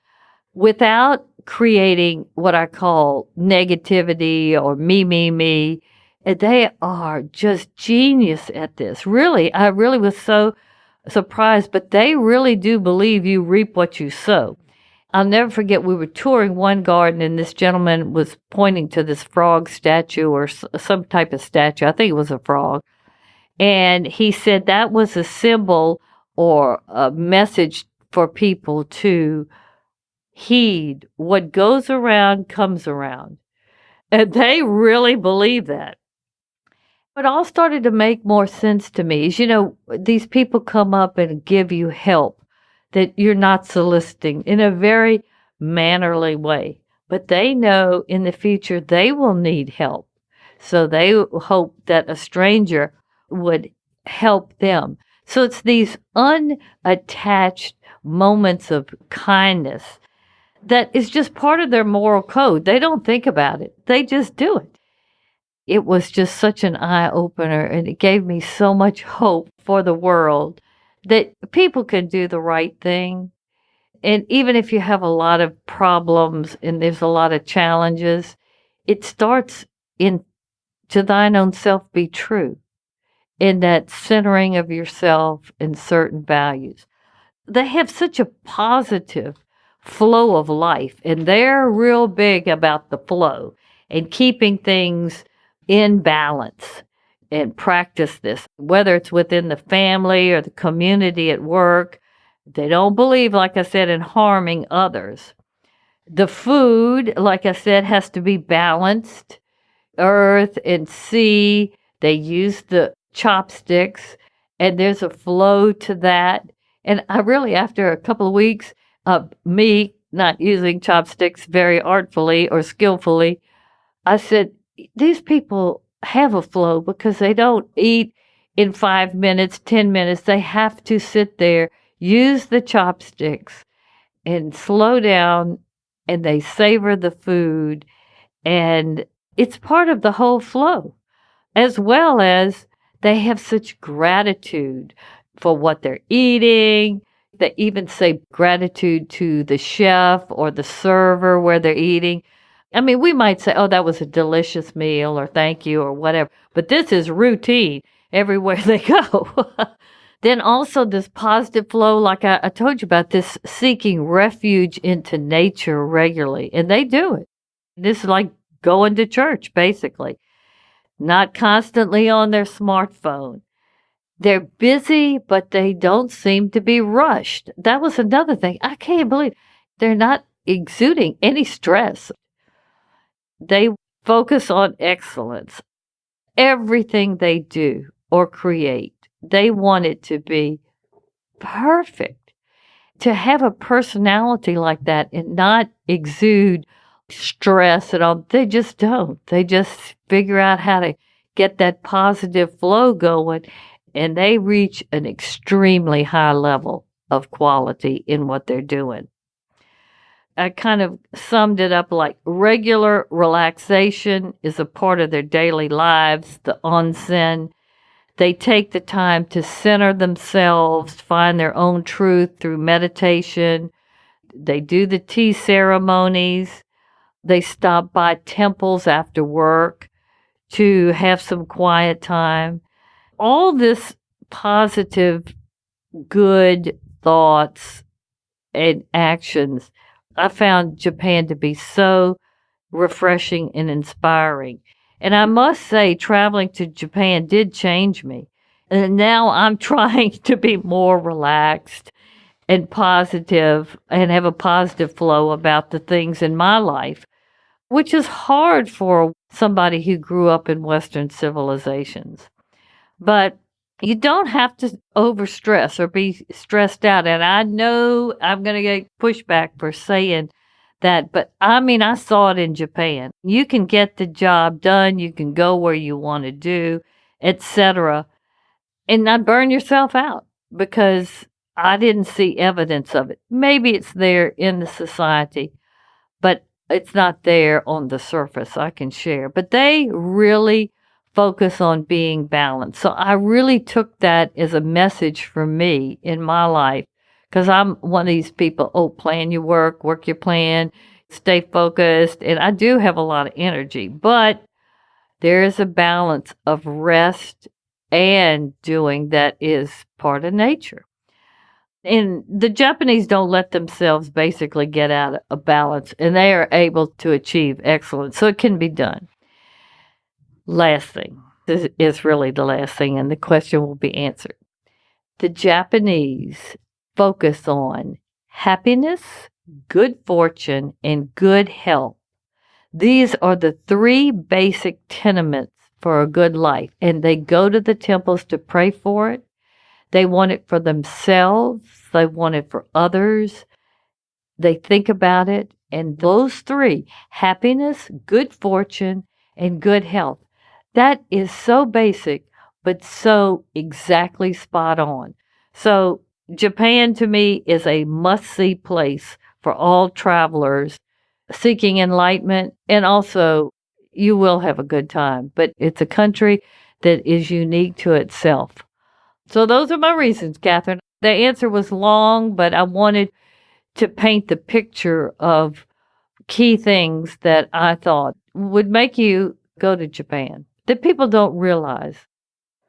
without creating what I call negativity or me. They are just genius at this. Really, I really was so surprised, but they really do believe you reap what you sow. I'll never forget, we were touring one garden, and this gentleman was pointing to this frog statue, or some type of statue. I think it was a frog. And he said that was a symbol or a message for people to heed. What goes around comes around. And they really believe that. What all started to make more sense to me is, these people come up and give you help that you're not soliciting in a very mannerly way. But they know in the future they will need help. So they hope that a stranger would help them. So it's these unattached moments of kindness that is just part of their moral code. They don't think about it. They just do it. It was just such an eye-opener, and it gave me so much hope for the world that people can do the right thing. And even if you have a lot of problems and there's a lot of challenges, it starts in to thine own self be true, in that centering of yourself and certain values. They have such a positive flow of life, and they're real big about the flow and keeping things in balance, and practice this, whether it's within the family or the community at work. They don't believe, like I said, in harming others. The food, like I said, has to be balanced. Earth and sea, they use the chopsticks, and there's a flow to that. And I really, after a couple of weeks of me not using chopsticks very artfully or skillfully, I said, these people have a flow because they don't eat in 5 minutes, 10 minutes. They have to sit there, use the chopsticks, and slow down, and they savor the food. And it's part of the whole flow, as well as they have such gratitude for what they're eating. They even say gratitude to the chef or the server where they're eating. I mean, we might say, oh, that was a delicious meal, or thank you, or whatever. But this is routine everywhere they go. Then also this positive flow, like I told you about, this seeking refuge into nature regularly. And they do it. This is like going to church, basically. Not constantly on their smartphone. They're busy, but they don't seem to be rushed. That was another thing. I can't believe they're not exuding any stress. They focus on excellence. Everything they do or create, they want it to be perfect. To have a personality like that and not exude stress at all, they just don't. They just figure out how to get that positive flow going, and they reach an extremely high level of quality in what they're doing. I kind of summed it up like regular relaxation is a part of their daily lives, the onsen. They take the time to center themselves, find their own truth through meditation. They do the tea ceremonies. They stop by temples after work to have some quiet time. All this positive, good thoughts and actions, I found Japan to be so refreshing and inspiring. And I must say, traveling to Japan did change me. And now I'm trying to be more relaxed and positive and have a positive flow about the things in my life, which is hard for somebody who grew up in Western civilizations. But you don't have to overstress or be stressed out. And I know I'm going to get pushback for saying that, but I mean, I saw it in Japan. You can get the job done. You can go where you want to do, etc., and not burn yourself out, because I didn't see evidence of it. Maybe it's there in the society, but it's not there on the surface. I can share. But they really focus on being balanced. So I really took that as a message for me in my life, because I'm one of these people, plan your work your plan, stay focused. And I do have a lot of energy, but there is a balance of rest and doing that is part of nature. And the Japanese don't let themselves basically get out of balance, and they are able to achieve excellence. So it can be done. Last thing. This is really the last thing, and the question will be answered. The Japanese focus on happiness, good fortune, and good health. These are the three basic tenements for a good life, and they go to the temples to pray for it. They want it for themselves. They want it for others. They think about it. And those three, happiness, good fortune, and good health, that is so basic, but so exactly spot on. So Japan, to me, is a must-see place for all travelers seeking enlightenment, and also you will have a good time. But it's a country that is unique to itself. So those are my reasons, Catherine. The answer was long, but I wanted to paint the picture of key things that I thought would make you go to Japan that people don't realize.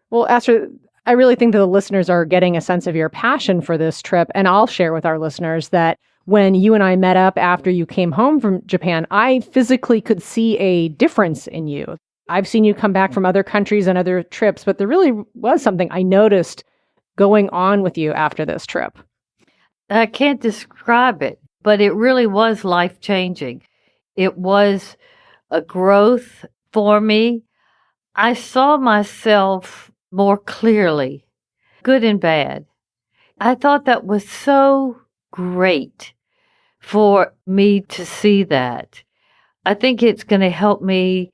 Well, Astrid, I really think that the listeners are getting a sense of your passion for this trip. And I'll share with our listeners that when you and I met up after you came home from Japan, I physically could see a difference in you. I've seen you come back from other countries and other trips, but there really was something I noticed going on with you after this trip. I can't describe it, but it really was life-changing. It was a growth for me. I saw myself more clearly, good and bad. I thought that was so great for me to see that. I think it's going to help me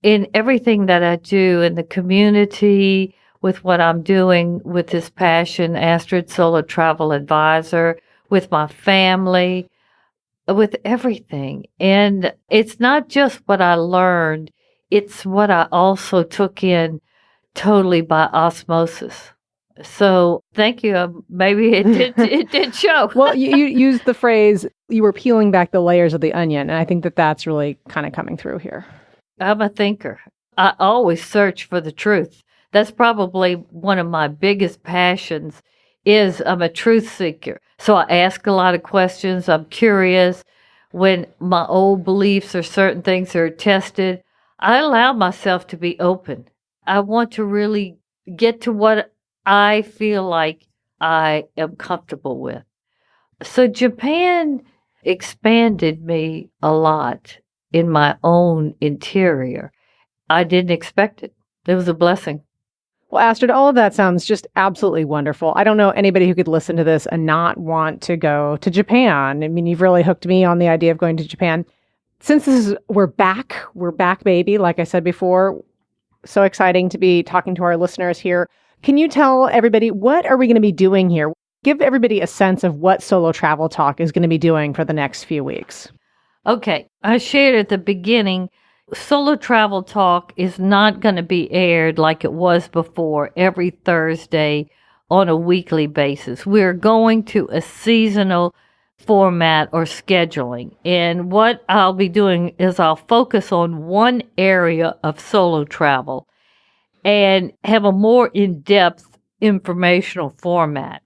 in everything that I do in the community, with what I'm doing with this passion, Astrid Solo Travel Advisor, with my family, with everything. And it's not just what I learned, it's what I also took in totally by osmosis. So thank you. Maybe it did show. Well, you used the phrase, you were peeling back the layers of the onion. And I think that that's really kind of coming through here. I'm a thinker. I always search for the truth. That's probably one of my biggest passions is I'm a truth seeker. So I ask a lot of questions. I'm curious. When my old beliefs or certain things are tested, I allow myself to be open. I want to really get to what I feel like I am comfortable with. So Japan expanded me a lot in my own interior. I didn't expect it. It was a blessing. Well, Astrid, all of that sounds just absolutely wonderful. I don't know anybody who could listen to this and not want to go to Japan. I mean, you've really hooked me on the idea of going to Japan. Since we're back, baby, like I said before. So exciting to be talking to our listeners here. Can you tell everybody, what are we going to be doing here? Give everybody a sense of what Solo Travel Talk is going to be doing for the next few weeks. Okay, I shared at the beginning, Solo Travel Talk is not going to be aired like it was before every Thursday on a weekly basis. We're going to a seasonal format or scheduling. And what I'll be doing is I'll focus on one area of solo travel and have a more in-depth informational format.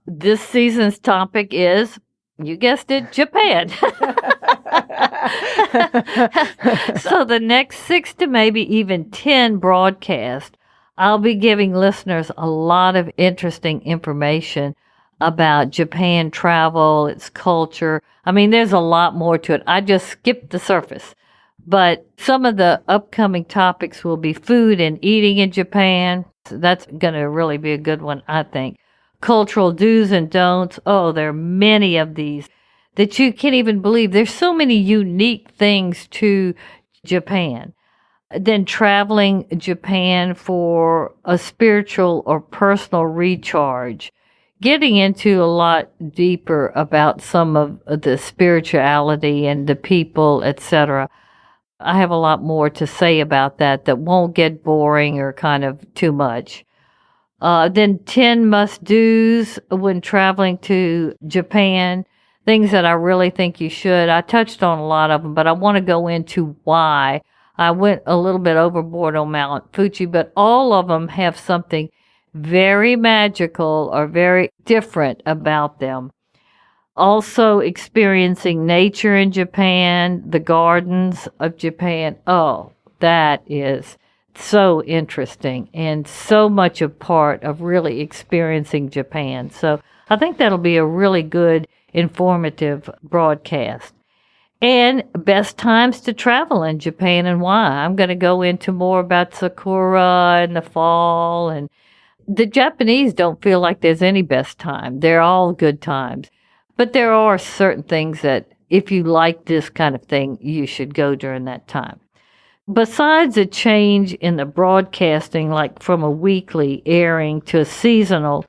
This season's topic is, you guessed it, Japan. So the next 6 to maybe even 10 broadcasts, I'll be giving listeners a lot of interesting information about Japan travel, its culture. I mean, there's a lot more to it. I just skipped the surface. But some of the upcoming topics will be food and eating in Japan. So that's going to really be a good one, I think. Cultural do's and don'ts. Oh, there are many of these that you can't even believe. There's so many unique things to Japan. Then traveling Japan for a spiritual or personal recharge. Getting into a lot deeper about some of the spirituality and the people, etc. I have a lot more to say about that won't get boring or kind of too much. Then 10 must-dos when traveling to Japan, things that I really think you should. I touched on a lot of them, but I want to go into why. I went a little bit overboard on Mount Fuji, but all of them have something very magical or very different about them. Also experiencing nature in Japan, the gardens of Japan. Oh, that is so interesting and so much a part of really experiencing Japan. So I think that'll be a really good, informative broadcast. And best times to travel in Japan and why. I'm going to go into more about sakura and the fall. And the Japanese don't feel like there's any best time. They're all good times. But there are certain things that if you like this kind of thing, you should go during that time. Besides a change in the broadcasting, like from a weekly airing to a seasonal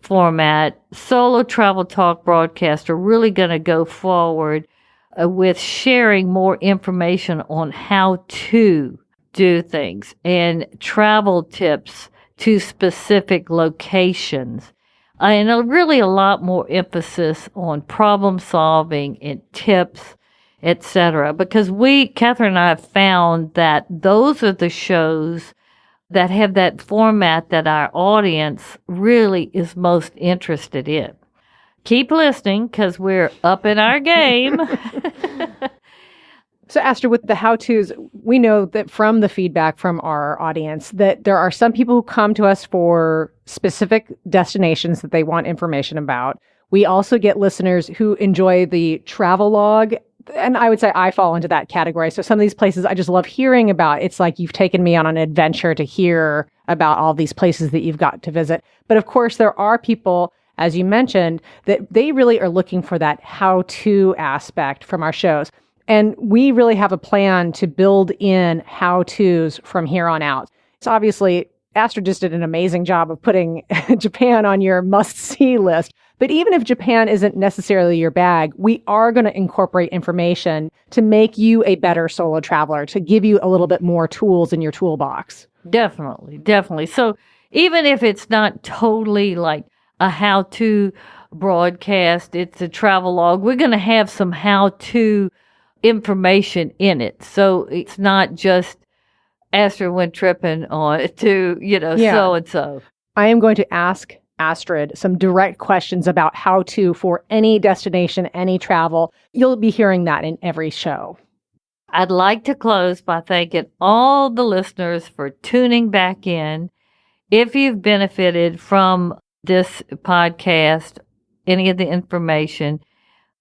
format, Solo Travel Talk broadcasts are really going to go forward with sharing more information on how to do things and travel tips to specific locations. And really a lot more emphasis on problem solving and tips, etc. Because Catherine and I have found that those are the shows that have that format that our audience really is most interested in. Keep listening because we're up in our game. So, Astrid, with the how-tos, we know that from the feedback from our audience that there are some people who come to us for specific destinations that they want information about. We also get listeners who enjoy the travel log, and I would say I fall into that category. So some of these places I just love hearing about. It's like you've taken me on an adventure to hear about all these places that you've got to visit. But of course, there are people, as you mentioned, that they really are looking for that how-to aspect from our shows. And we really have a plan to build in how-tos from here on out. So obviously, Astrid just did an amazing job of putting Japan on your must-see list. But even if Japan isn't necessarily your bag, we are going to incorporate information to make you a better solo traveler, to give you a little bit more tools in your toolbox. Definitely, definitely. So even if it's not totally like a how-to broadcast, it's a travel log, we're going to have some how-to information in it. So it's not just Astrid went tripping on to, so-and-so. I am going to ask Astrid some direct questions about how to for any destination, any travel. You'll be hearing that in every show. I'd like to close by thanking all the listeners for tuning back in. If you've benefited from this podcast, any of the information,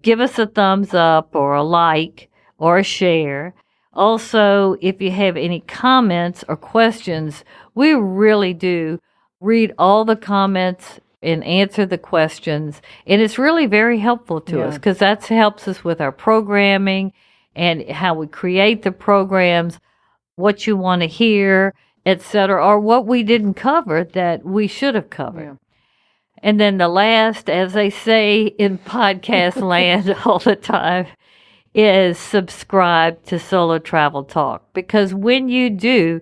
give us a thumbs up or a like or a share. Also, if you have any comments or questions, we really do read all the comments and answer the questions. And it's really very helpful to us because that helps us with our programming and how we create the programs, what you want to hear, etc., or what we didn't cover that we should have covered. Yeah. And then the last, as they say in podcast land all the time, is subscribe to Solo Travel Talk. Because when you do,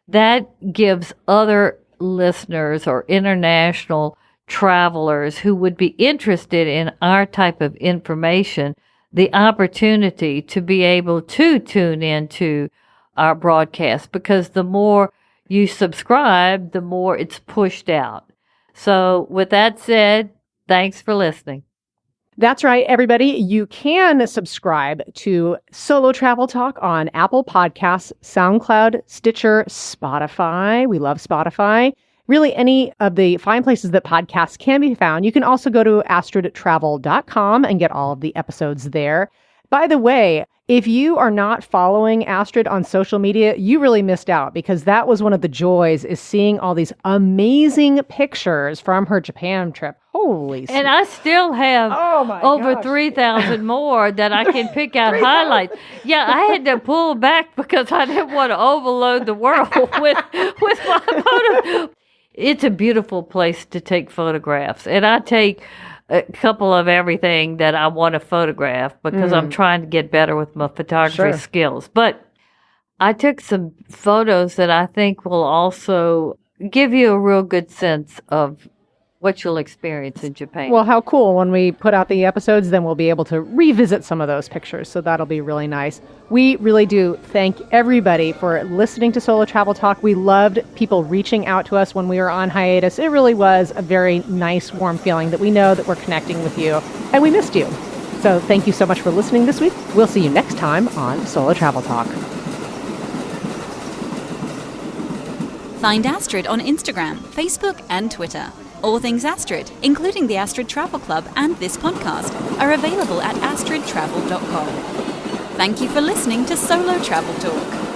that gives other listeners or international travelers who would be interested in our type of information the opportunity to be able to tune into our broadcast, because the more you subscribe, the more it's pushed out. So with that said, thanks for listening. That's right, everybody. You can subscribe to Solo Travel Talk on Apple Podcasts, SoundCloud, Stitcher, Spotify. We love Spotify. Really, any of the fine places that podcasts can be found. You can also go to astridtravel.com and get all of the episodes there. By the way, if you are not following Astrid on social media, you really missed out, because that was one of the joys, is seeing all these amazing pictures from her Japan trip. Holy And I still have over 3,000 more that I can pick out highlights. Yeah, I had to pull back because I didn't want to overload the world with my photos. It's a beautiful place to take photographs. And I take a couple of everything that I want to photograph because I'm trying to get better with my photography skills. But I took some photos that I think will also give you a real good sense of what you'll experience in Japan. Well, how cool. When we put out the episodes, then we'll be able to revisit some of those pictures. So that'll be really nice. We really do thank everybody for listening to Solo Travel Talk. We loved people reaching out to us when we were on hiatus. It really was a very nice, warm feeling that we know that we're connecting with you, and we missed you. So thank you so much for listening this week. We'll see you next time on Solo Travel Talk. Find Astrid on Instagram, Facebook, and Twitter. All things Astrid, including the Astrid Travel Club and this podcast, are available at astridtravel.com. Thank you for listening to Solo Travel Talk.